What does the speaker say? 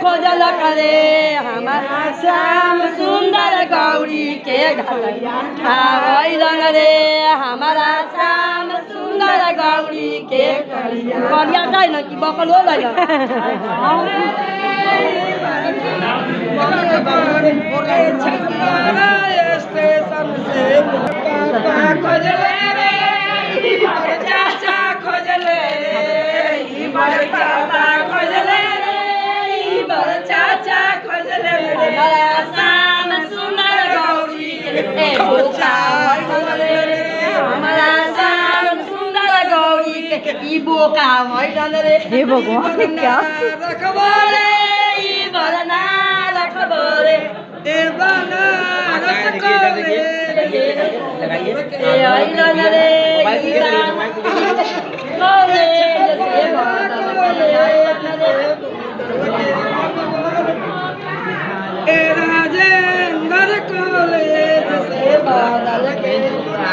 खोजल करे हमारा श्याम सुंदर गौरी के रे हमारा श्याम सुंदर गौरी के करिया छैन कि बकल हो स्टेशन से खोजले रे चाचा खोजले खोजले चाचा खोजले हमारा श्याम सुंदर गौरी हमारा श्याम सुंदर गौरी के बोका रे क्या रखबो रे बरना रखबो रे देवाना रखबो रे